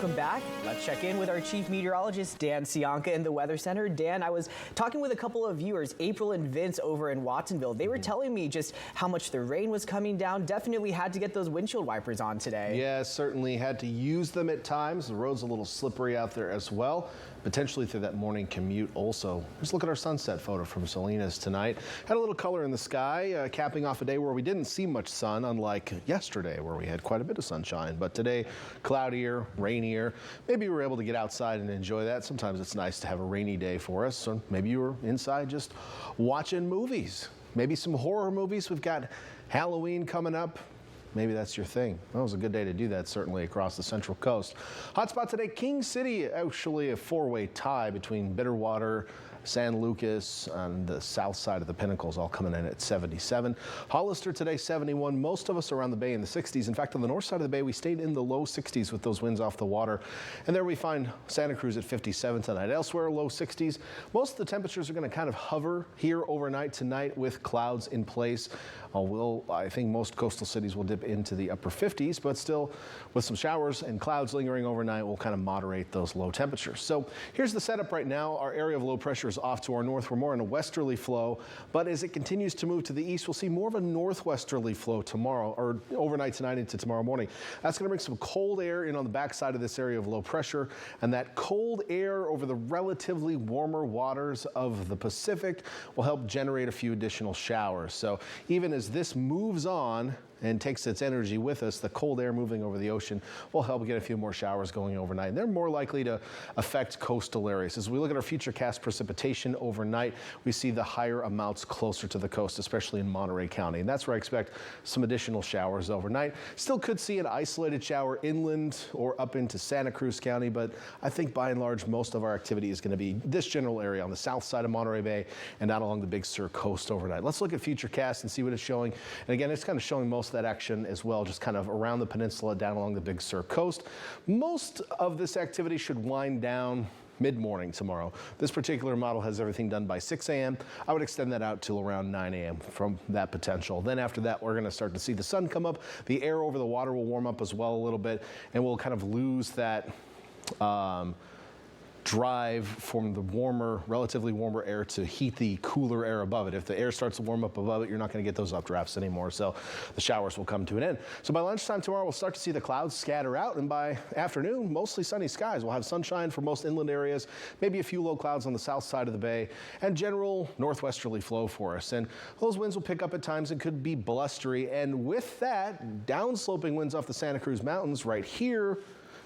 welcome back. Let's check in with our chief meteorologist, Dan Cianca in the Weather Center. Dan, I was talking with a couple of viewers, April and Vince over in Watsonville. They were telling me just how much the rain was coming down. Definitely had to get those windshield wipers on today. Yeah, certainly had to use them at times. The road's a little slippery out there as well, potentially through that morning commute also. Just look at our sunset photo from Salinas tonight. Had a little color in the sky, capping off a day where we didn't see much sun, unlike yesterday where we had quite a bit of sunshine. But today, cloudier, rainier. Maybe you were able to get outside and enjoy that. Sometimes it's nice to have a rainy day for us. Or maybe you were inside just watching movies. Maybe some horror movies. We've got Halloween coming up. Maybe that's your thing. Well, it was a good day to do that, certainly, across the Central Coast. Hotspot today, King City, actually a four-way tie between Bitterwater, San Lucas, and the south side of the Pinnacles, all coming in at 77. Hollister today, 71. Most of us around the bay in the 60s. In fact, on the north side of the bay, we stayed in the low 60s with those winds off the water. And there we find Santa Cruz at 57 tonight. Elsewhere, low 60s. Most of the temperatures are going to kind of hover here overnight tonight with clouds in place. I think most coastal cities will dip into the upper 50s, but still with some showers and clouds lingering overnight will kind of moderate those low temperatures. So here's the setup right now. Our area of low pressure is off to our north. We're more in a westerly flow, but as it continues to move to the east, we'll see more of a northwesterly flow tomorrow or overnight tonight into tomorrow morning. That's going to bring some cold air in on the backside of this area of low pressure, and that cold air over the relatively warmer waters of the Pacific will help generate a few additional showers. So even as this moves on and takes its energy with us, the cold air moving over the ocean will help get a few more showers going overnight. And they're more likely to affect coastal areas. As we look at our futurecast precipitation overnight, we see the higher amounts closer to the coast, especially in Monterey County. And that's where I expect some additional showers overnight. Still could see an isolated shower inland or up into Santa Cruz County, but I think by and large, most of our activity is going to be this general area on the south side of Monterey Bay and out along the Big Sur coast overnight. Let's look at futurecast and see what it's showing. And again, it's kind of showing most of that action as well, just kind of around the peninsula down along the Big Sur coast. Most of this activity should wind down mid-morning tomorrow. This particular model has everything done by 6 a.m. I would extend that out till around 9 a.m. from that potential. Then after that, we're going to start to see the sun come up. The air over the water will warm up as well a little bit, and we'll kind of lose that drive from the warmer, relatively warmer air to heat the cooler air above it. If the air starts to warm up above it, you're not going to get those updrafts anymore. So the showers will come to an end. So by lunchtime tomorrow, we'll start to see the clouds scatter out. And by afternoon, mostly sunny skies. We'll have sunshine for most inland areas, maybe a few low clouds on the south side of the bay, and general northwesterly flow for us. And those winds will pick up at times and could be blustery. And with that, downsloping winds off the Santa Cruz Mountains right here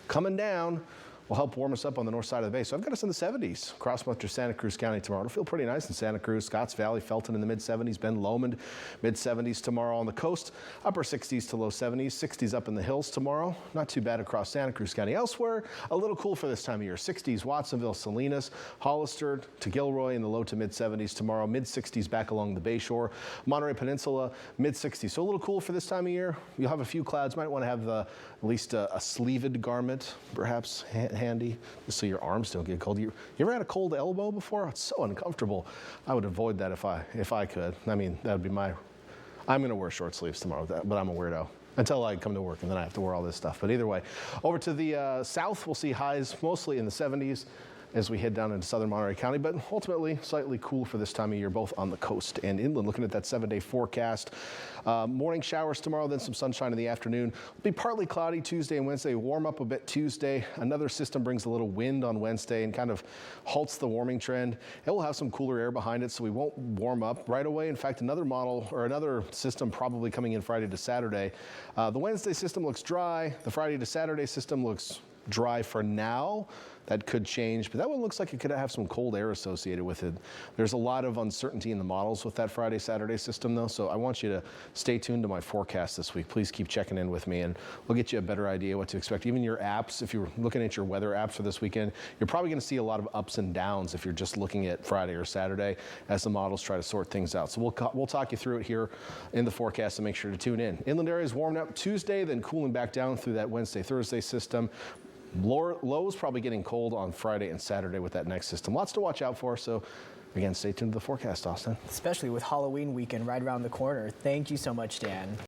coming down will help warm us up on the north side of the bay. So I've got us in the 70s across much of Santa Cruz County tomorrow. It'll feel pretty nice in Santa Cruz, Scotts Valley, Felton in the mid-70s, Ben Lomond, mid-70s tomorrow on the coast, upper 60s to low 70s, 60s up in the hills tomorrow. Not too bad across Santa Cruz County. Elsewhere, a little cool for this time of year. 60s, Watsonville, Salinas, Hollister to Gilroy in the low to mid-70s tomorrow, mid-60s back along the Bay Shore, Monterey Peninsula, mid-60s. So a little cool for this time of year. You'll have a few clouds. Might want to have at least a sleeved garment, perhaps, handy, just so your arms don't get cold. You ever had a cold elbow before? It's so uncomfortable. I would avoid that if I could. I mean, that would be I'm going to wear short sleeves tomorrow, but I'm a weirdo until I come to work, and then I have to wear all this stuff. But either way, over to the south, we'll see highs mostly in the 70s as we head down into southern Monterey County, but ultimately slightly cool for this time of year, both on the coast and inland. Looking at that 7-day forecast, morning showers tomorrow, then some sunshine in the afternoon. It'll be partly cloudy Tuesday and Wednesday, warm up a bit Tuesday. Another system brings a little wind on Wednesday and kind of halts the warming trend. It will have some cooler air behind it, so we won't warm up right away. In fact, another system probably coming in Friday to Saturday. The Wednesday system looks dry. The Friday to Saturday system looks dry for now. That could change, but that one looks like it could have some cold air associated with it. There's a lot of uncertainty in the models with that Friday, Saturday system though, so I want you to stay tuned to my forecast this week. Please keep checking in with me and we'll get you a better idea what to expect. Even your apps, if you're looking at your weather apps for this weekend, you're probably going to see a lot of ups and downs if you're just looking at Friday or Saturday as the models try to sort things out. So we'll talk you through it here in the forecast, and make sure to tune in. Inland areas warming up Tuesday, then cooling back down through that Wednesday, Thursday system. Lows probably getting cold on Friday and Saturday with that next system. Lots to watch out for, so again, stay tuned to the forecast, Austin. Especially with Halloween weekend right around the corner. Thank you so much, Dan.